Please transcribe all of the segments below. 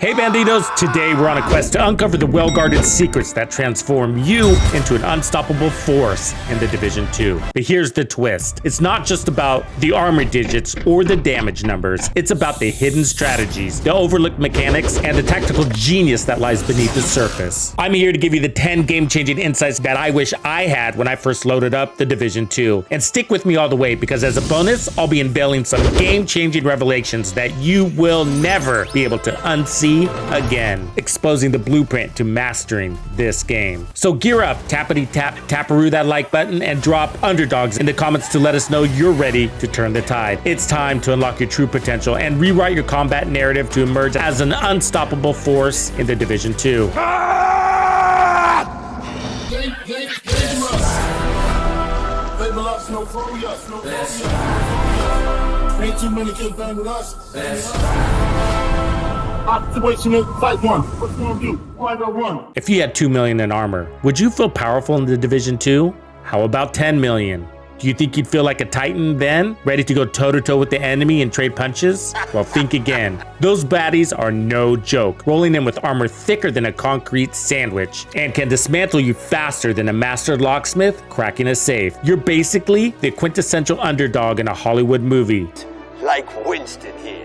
Hey Bandidos, today we're on a quest to uncover the well-guarded secrets that transform you into an unstoppable force in The Division 2. But here's the twist. It's not just about the armor digits or the damage numbers. It's about the hidden strategies, the overlooked mechanics, and the tactical genius that lies beneath the surface. I'm here to give you the 10 game-changing insights that I wish I had when I first loaded up The Division 2. And stick with me all the way, because as a bonus, I'll be unveiling some game-changing revelations that you will never be able to unsee again, exposing the blueprint to mastering this game. So gear up, tappity tap, taparoo that like button, and drop underdogs in the comments to let us know you're ready to turn the tide. It's time to unlock your true potential and rewrite your combat narrative to emerge as an unstoppable force in The Division 2. Ain't too many kids bang with us. Situational, fight one. What's gonna do? Why go run? If you had 2 million in armor, would you feel powerful in The Division 2? How about 10 million? Do you think you'd feel like a titan then? Ready to go toe-to-toe with the enemy and trade punches? Well, think again. Those baddies are no joke, rolling in with armor thicker than a concrete sandwich, and can dismantle you faster than a master locksmith cracking a safe. You're basically the quintessential underdog in a Hollywood movie. Like Winston here.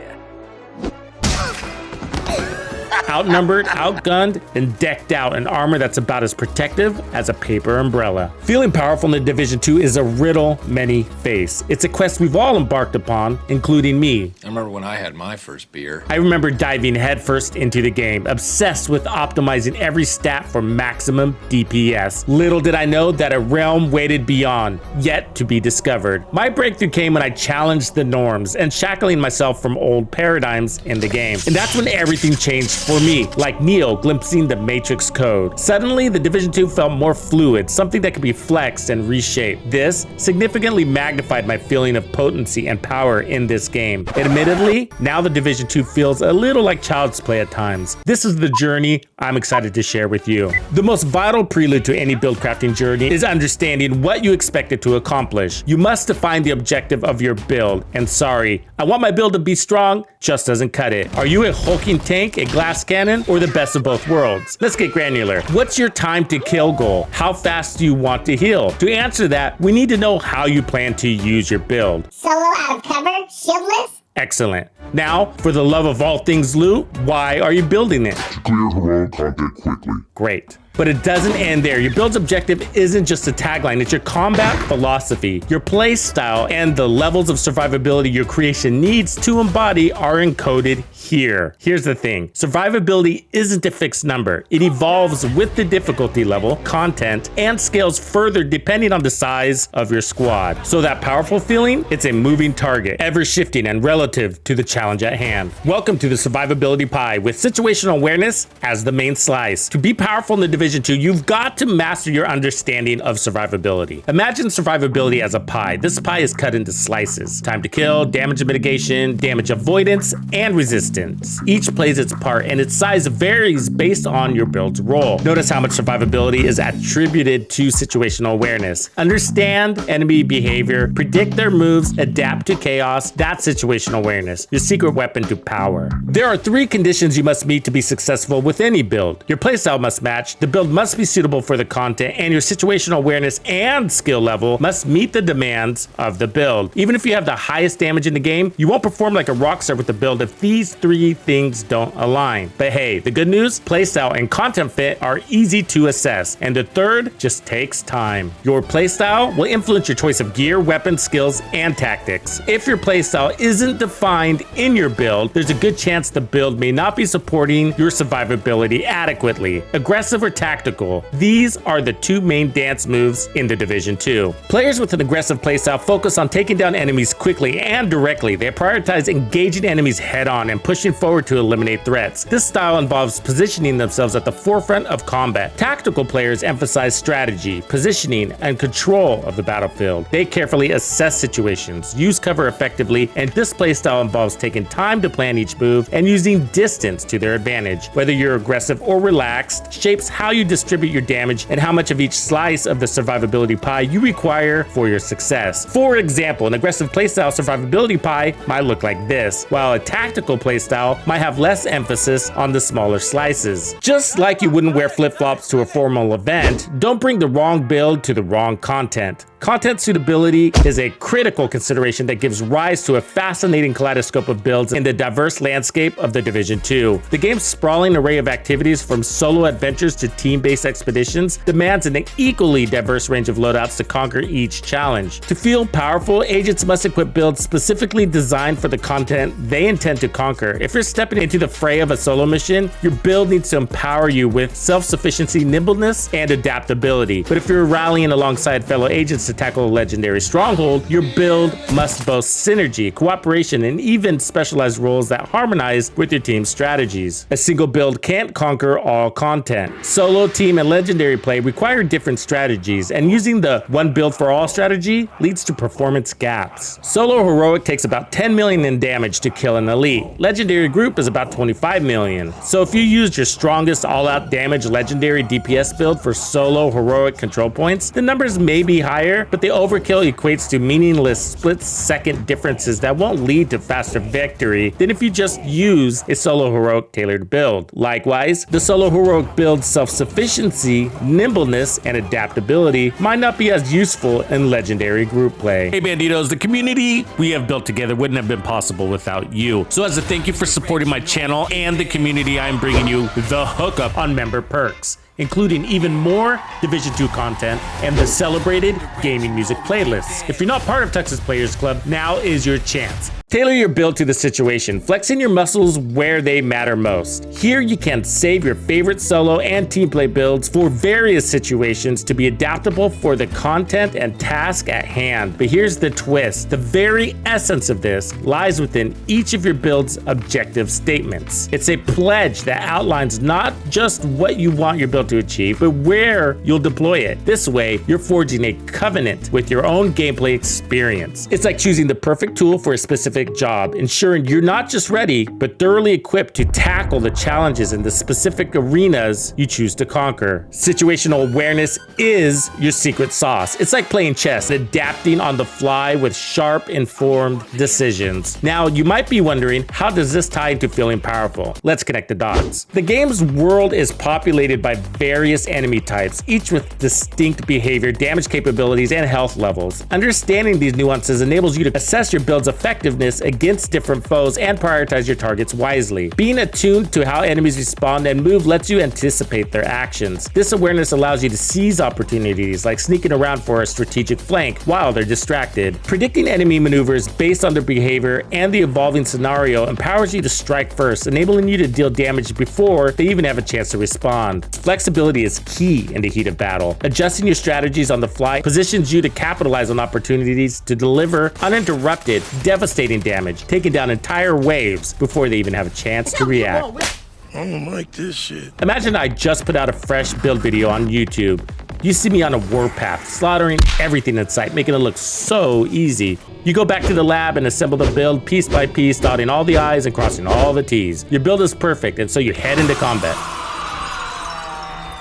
Outnumbered, outgunned, and decked out in armor that's about as protective as a paper umbrella. Feeling powerful in The Division 2 is a riddle many face. It's a quest we've all embarked upon, including me. I remember when I had my first beer. I remember diving headfirst into the game, obsessed with optimizing every stat for maximum DPS. Little did I know that a realm waited beyond, yet to be discovered. My breakthrough came when I challenged the norms and shackling myself from old paradigms in the game. And that's when everything changed for me, like Neo glimpsing the Matrix code. Suddenly, The Division 2 felt more fluid, something that could be flexed and reshaped. This significantly magnified my feeling of potency and power in this game. Admittedly, now The Division 2 feels a little like child's play at times. This is the journey I'm excited to share with you. The most vital prelude to any build crafting journey is understanding what you expect it to accomplish. You must define the objective of your build. And sorry, I want my build to be strong, just doesn't cut it. Are you a hulking tank, a glass cannon, or the best of both worlds? Let's get granular. What's your time to kill goal? How fast do you want to heal? To answer that, we need to know how you plan to use your build. Solo out of cover, shieldless? Excellent. Now, for the love of all things loot, why are you building it? To clear heroic content quickly. Great. But it doesn't end there. Your build's objective isn't just a tagline, it's your combat philosophy. Your play style and the levels of survivability your creation needs to embody are encoded here. Here's the thing. Survivability isn't a fixed number. It evolves with the difficulty level, content, and scales further depending on the size of your squad. So that powerful feeling, it's a moving target, ever shifting and relative to the challenge at hand. Welcome to the survivability pie with situational awareness as the main slice. To be powerful in The Division 2, you've got to master your understanding of survivability. Imagine survivability as a pie. This pie is cut into slices. Time to kill, damage mitigation, damage avoidance, and resistance. Each plays its part, and its size varies based on your build's role. Notice how much survivability is attributed to situational awareness. Understand enemy behavior, predict their moves, adapt to chaos. That's situational awareness, your secret weapon to power. There are 3 conditions you must meet to be successful with any build. Your playstyle must match, the build must be suitable for the content, and your situational awareness and skill level must meet the demands of the build. Even if you have the highest damage in the game, you won't perform like a rockstar with the build if these 3 things don't align. But hey, the good news, playstyle and content fit are easy to assess, and the third just takes time. Your playstyle will influence your choice of gear, weapons, skills, and tactics. If your playstyle isn't defined in your build, there's a good chance the build may not be supporting your survivability adequately. Aggressive or tactical, these are the 2 main dance moves in The Division 2. Players with an aggressive playstyle focus on taking down enemies quickly and directly. They prioritize engaging enemies head-on and pushing forward to eliminate threats. This style involves positioning themselves at the forefront of combat. Tactical players emphasize strategy, positioning, and control of the battlefield. They carefully assess situations, use cover effectively, and this playstyle involves taking time to plan each move and using distance to their advantage. Whether you're aggressive or relaxed shapes how you distribute your damage and how much of each slice of the survivability pie you require for your success. For example, an aggressive playstyle survivability pie might look like this, while a tactical playstyle playstyle might have less emphasis on the smaller slices. Just like you wouldn't wear flip-flops to a formal event, don't bring the wrong build to the wrong content. Content suitability is a critical consideration that gives rise to a fascinating kaleidoscope of builds in the diverse landscape of the Division 2. The game's sprawling array of activities, from solo adventures to team-based expeditions, demands an equally diverse range of loadouts to conquer each challenge. To feel powerful, agents must equip builds specifically designed for the content they intend to conquer. If you're stepping into the fray of a solo mission, your build needs to empower you with self-sufficiency, nimbleness, and adaptability. But if you're rallying alongside fellow agents to tackle a legendary stronghold, your build must boast synergy, cooperation, and even specialized roles that harmonize with your team's strategies. A single build can't conquer all content. Solo, team, and legendary play require different strategies, and using the one build for all strategy leads to performance gaps. Solo heroic takes about 10 million in damage to kill an elite. Legendary group is about 25 million. So if you used your strongest all-out damage legendary DPS build for solo heroic control points, the numbers may be higher, but the overkill equates to meaningless split-second differences that won't lead to faster victory than if you just use a solo heroic tailored build. Likewise, the solo heroic build's self-sufficiency, nimbleness, and adaptability might not be as useful in legendary group play. Hey Bandidos, the community we have built together wouldn't have been possible without you. So as a thank you for supporting my channel and the community, I am bringing you the hookup on member perks, including even more Division 2 content and the celebrated gaming music playlists. If you're not part of TUX'S Players Club, now is your chance. Tailor your build to the situation, flexing your muscles where they matter most. Here you can save your favorite solo and team play builds for various situations to be adaptable for the content and task at hand. But here's the twist. The very essence of this lies within each of your build's objective statements. It's a pledge that outlines not just what you want your build to achieve, but where you'll deploy it. This way, you're forging a covenant with your own gameplay experience. It's like choosing the perfect tool for a specific job, ensuring you're not just ready, but thoroughly equipped to tackle the challenges in the specific arenas you choose to conquer. Situational awareness is your secret sauce. It's like playing chess, adapting on the fly with sharp, informed decisions. Now, you might be wondering, how does this tie into feeling powerful? Let's connect the dots. The game's world is populated by various enemy types, each with distinct behavior, damage capabilities, and health levels. Understanding these nuances enables you to assess your build's effectiveness against different foes and prioritize your targets wisely. Being attuned to how enemies respond and move lets you anticipate their actions. This awareness allows you to seize opportunities, like sneaking around for a strategic flank while they're distracted. Predicting enemy maneuvers based on their behavior and the evolving scenario empowers you to strike first, enabling you to deal damage before they even have a chance to respond. Flexibility is key in the heat of battle. Adjusting your strategies on the fly positions you to capitalize on opportunities to deliver uninterrupted, devastating damage, taking down entire waves before they even have a chance to react. I don't like this shit. Imagine I just put out a fresh build video on YouTube. You see me on a warpath, slaughtering everything in sight, making it look so easy. You go back to the lab and assemble the build piece by piece, dotting all the I's and crossing all the T's. Your build is perfect, and so you head into combat.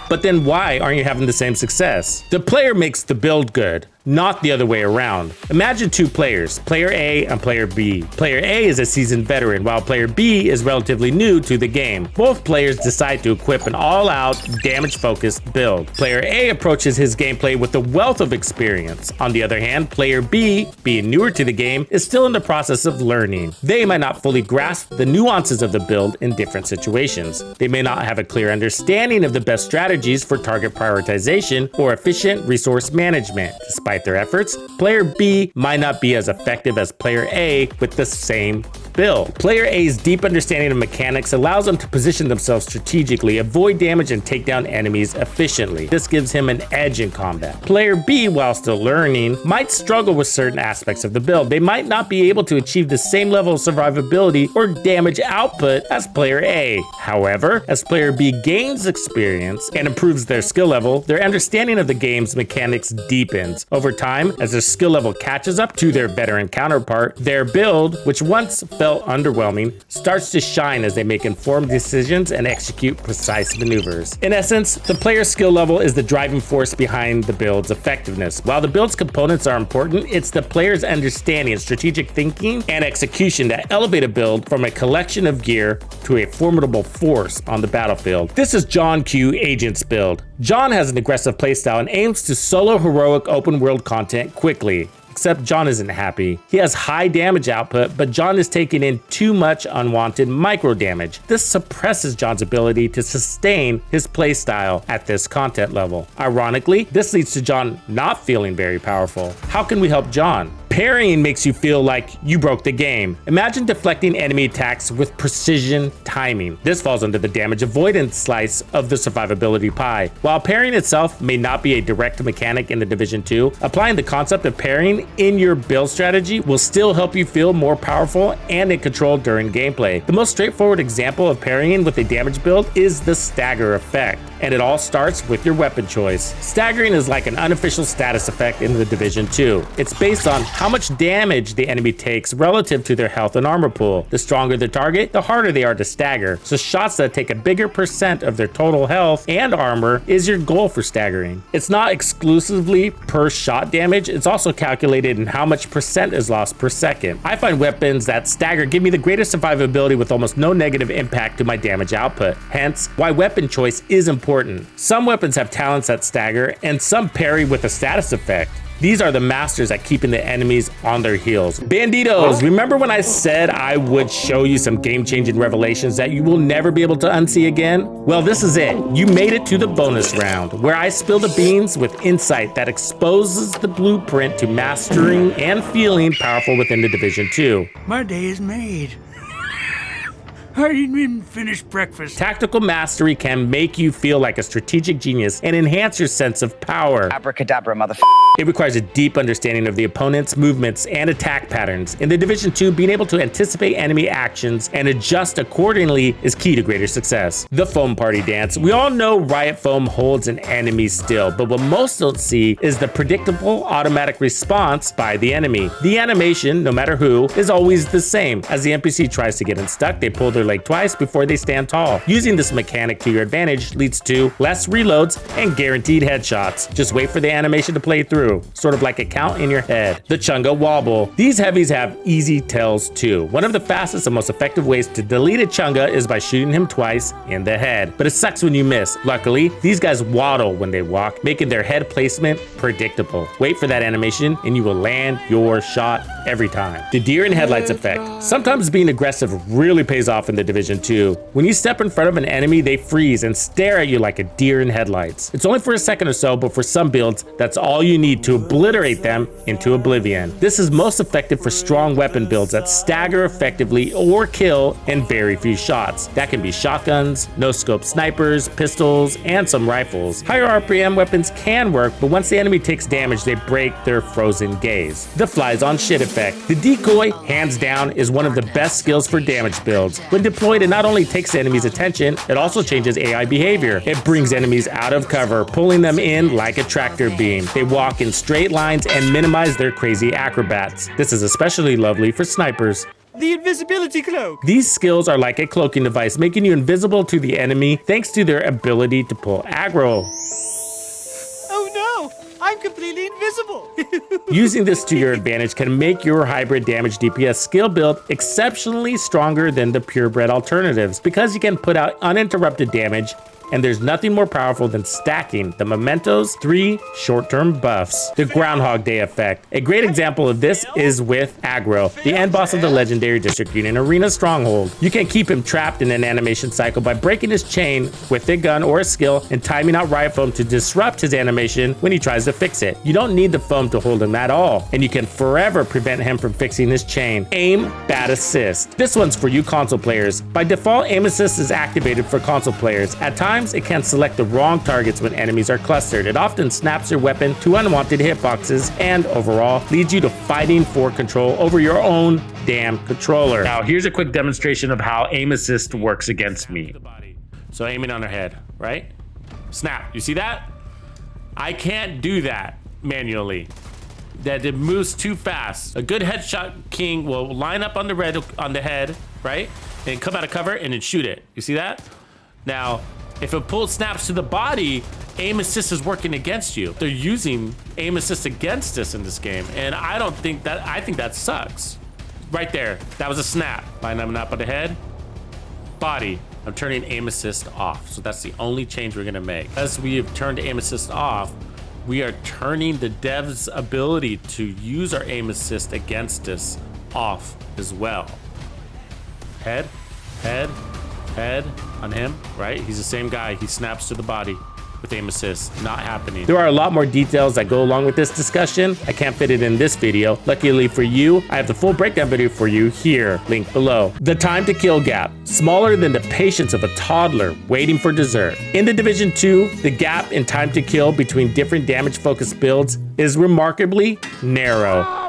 But then why aren't you having the same success? The player makes the build good, not the other way around. Imagine two players, player A and player B. Player A is a seasoned veteran, while player B is relatively new to the game. Both players decide to equip an all-out, damage-focused build. Player A approaches his gameplay with a wealth of experience. On the other hand, player B, being newer to the game, is still in the process of learning. They might not fully grasp the nuances of the build in different situations. They may not have a clear understanding of the best strategies for target prioritization or efficient resource management. Despite their efforts, player B might not be as effective as player A with the same build. Player A's deep understanding of mechanics allows them to position themselves strategically, avoid damage, and take down enemies efficiently. This gives him an edge in combat. Player B, while still learning, might struggle with certain aspects of the build. They might not be able to achieve the same level of survivability or damage output as player A. However, as player B gains experience and improves their skill level, their understanding of the game's mechanics deepens. Over time, as their skill level catches up to their veteran counterpart, their build, which once felt felt underwhelming starts to shine as they make informed decisions and execute precise maneuvers. In essence, the player's skill level is the driving force behind the build's effectiveness. While the build's components are important, it's the player's understanding, strategic thinking, and execution that elevate a build from a collection of gear to a formidable force on the battlefield. This is John Q. Agent's build. John has an aggressive playstyle and aims to solo heroic open world content quickly. Except John isn't happy. He has high damage output, but John is taking in too much unwanted micro damage. This suppresses John's ability to sustain his playstyle at this content level. Ironically, this leads to John not feeling very powerful. How can we help John? Parrying makes you feel like you broke the game. Imagine deflecting enemy attacks with precision timing. This falls under the damage avoidance slice of the survivability pie. While parrying itself may not be a direct mechanic in the Division 2, applying the concept of parrying in your build strategy will still help you feel more powerful and in control during gameplay. The most straightforward example of parrying with a damage build is the stagger effect, and it all starts with your weapon choice. Staggering is like an unofficial status effect in the Division 2. It's based on how much damage the enemy takes relative to their health and armor pool. The stronger the target, the harder they are to stagger. So shots that take a bigger percent of their total health and armor is your goal for staggering. It's not exclusively per shot damage, it's also calculated in how much percent is lost per second. I find weapons that stagger give me the greatest survivability with almost no negative impact to my damage output. Hence, why weapon choice is important. Some weapons have talents that stagger, and some parry with a status effect. These are the masters at keeping the enemies on their heels. Bandidos, remember when I said I would show you some game-changing revelations that you will never be able to unsee again? Well, this is it. You made it to the bonus round, where I spill the beans with insight that exposes the blueprint to mastering and feeling powerful within the Division 2. My day is made. I didn't even finish breakfast. Tactical mastery can make you feel like a strategic genius and enhance your sense of power. Abracadabra, motherfucker. It requires a deep understanding of the opponent's movements and attack patterns. In the Division 2, being able to anticipate enemy actions and adjust accordingly is key to greater success. The foam party dance. We all know riot foam holds an enemy still, but what most don't see is the predictable automatic response by the enemy. The animation, no matter who, is always the same. As the NPC tries to get unstuck, they pull their leg twice before they stand tall. Using this mechanic to your advantage leads to less reloads and guaranteed headshots. Just wait for the animation to play through, sort of like a count in your head. The Chunga Wobble. These heavies have easy tells too. One of the fastest and most effective ways to delete a Chunga is by shooting him twice in the head, but it sucks when you miss. Luckily, these guys waddle when they walk, making their head placement predictable. Wait for that animation and you will land your shot every time. The deer in headlights effect. Sometimes being aggressive really pays off in the Division 2. When you step in front of an enemy, they freeze and stare at you like a deer in headlights. It's only for a second or so, but for some builds, that's all you need to obliterate them into oblivion. This is most effective for strong weapon builds that stagger effectively or kill in very few shots. That can be shotguns, no-scope snipers, pistols, and some rifles. Higher RPM weapons can work, but once the enemy takes damage, they break their frozen gaze. The flies on shit effect. The decoy, hands down, is one of the best skills for damage builds. When deployed, it not only takes the enemy's attention, it also changes AI behavior. It brings enemies out of cover, pulling them in like a tractor beam. They walk in straight lines and minimize their crazy acrobats. This is especially lovely for snipers. The invisibility cloak. These skills are like a cloaking device, making you invisible to the enemy thanks to their ability to pull aggro. Oh no, I'm completely invisible. Using this to your advantage can make your hybrid damage DPS skill build exceptionally stronger than the purebred alternatives because you can put out uninterrupted damage, and there's nothing more powerful than stacking the Memento's 3 short-term buffs. The Groundhog Day effect. A great example of this is with Aggro, the end boss of the legendary District Union Arena Stronghold. You can keep him trapped in an animation cycle by breaking his chain with a gun or a skill and timing out riot foam to disrupt his animation when he tries to fix it. You don't need the foam to hold him at all, and you can forever prevent him from fixing his chain. Aim Bat Assist. This one's for you console players. By default, Aim Assist is activated for console players. At times, it can select the wrong targets when enemies are clustered. It often snaps your weapon to unwanted hitboxes and overall leads you to fighting for control over your own damn controller. Now here's a quick demonstration of how aim assist works against me. So aiming on her head, right? Snap, you see that? I can't do that manually. that it moves too fast. A good headshot king will line up on the head, right? And come out of cover and then shoot it. You see that? Now, if it pulls snaps to the body, aim assist is working against you. They're using aim assist against us in this game. And I think that sucks. Right there, that was a snap. Lining up on the head, body. I'm turning aim assist off. So that's the only change we're gonna make. As we have turned aim assist off, we are turning the dev's ability to use our aim assist against us off as well. Head on him, right? He's the same guy. He snaps to the body with aim assist. Not happening. There are a lot more details that go along with this discussion. I can't fit it in this video. Luckily for you, I have the full breakdown video for you here, linked below. The time to kill gap, smaller than the patience of a toddler waiting for dessert. In the Division 2, the gap in time to kill between different damage-focused builds is remarkably narrow.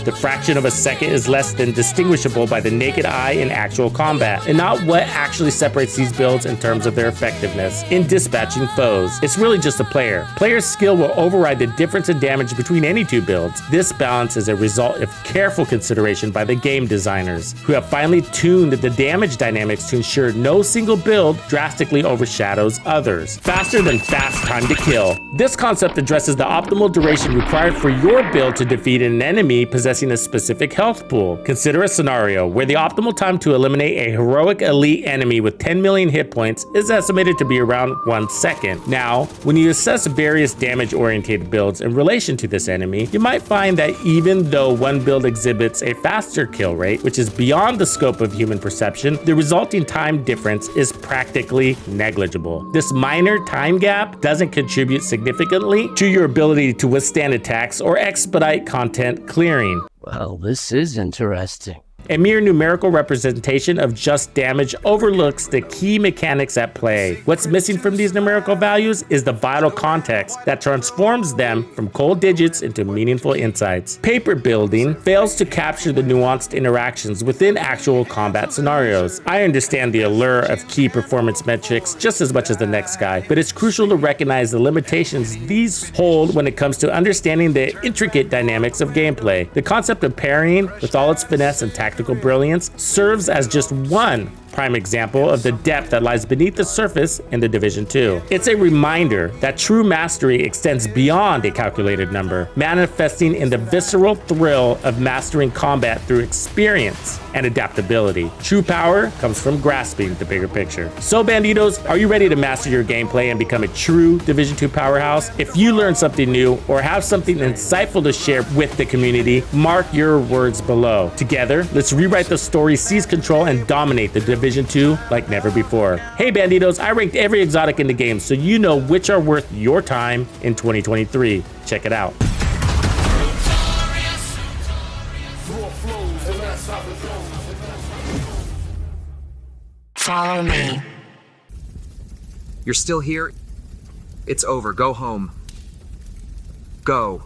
The fraction of a second is less than distinguishable by the naked eye in actual combat, and not what actually separates these builds in terms of their effectiveness in dispatching foes. It's really just a player. Player's skill will override the difference in damage between any two builds. This balance is a result of careful consideration by the game designers, who have finely tuned the damage dynamics to ensure no single build drastically overshadows others. Faster than fast time to kill. This concept addresses the optimal duration required for your build to defeat an enemy possessing a specific health pool. Consider a scenario where the optimal time to eliminate a heroic elite enemy with 10 million hit points is estimated to be around 1 second. Now, when you assess various damage-oriented builds in relation to this enemy, you might find that even though one build exhibits a faster kill rate, which is beyond the scope of human perception, the resulting time difference is practically negligible. This minor time gap doesn't contribute significantly to your ability to withstand attacks or expedite content clearing. Well, this is interesting. A mere numerical representation of just damage overlooks the key mechanics at play. What's missing from these numerical values is the vital context that transforms them from cold digits into meaningful insights. Paper building fails to capture the nuanced interactions within actual combat scenarios. I understand the allure of key performance metrics just as much as the next guy, but it's crucial to recognize the limitations these hold when it comes to understanding the intricate dynamics of gameplay. The concept of parrying, with all its finesse and tactical brilliance, serves as just one prime example of the depth that lies beneath the surface in the Division 2. It's a reminder that true mastery extends beyond a calculated number, manifesting in the visceral thrill of mastering combat through experience and adaptability. True power comes from grasping the bigger picture. So Bandidos, are you ready to master your gameplay and become a true Division 2 powerhouse? If you learned something new or have something insightful to share with the community, mark your words below. Together, let's rewrite the story, seize control, and dominate the Division 2 like never before. Hey Bandidos, I ranked every exotic in the game so you know which are worth your time in 2023. Check it out. Follow me. You're still here? It's over. Go home. Go.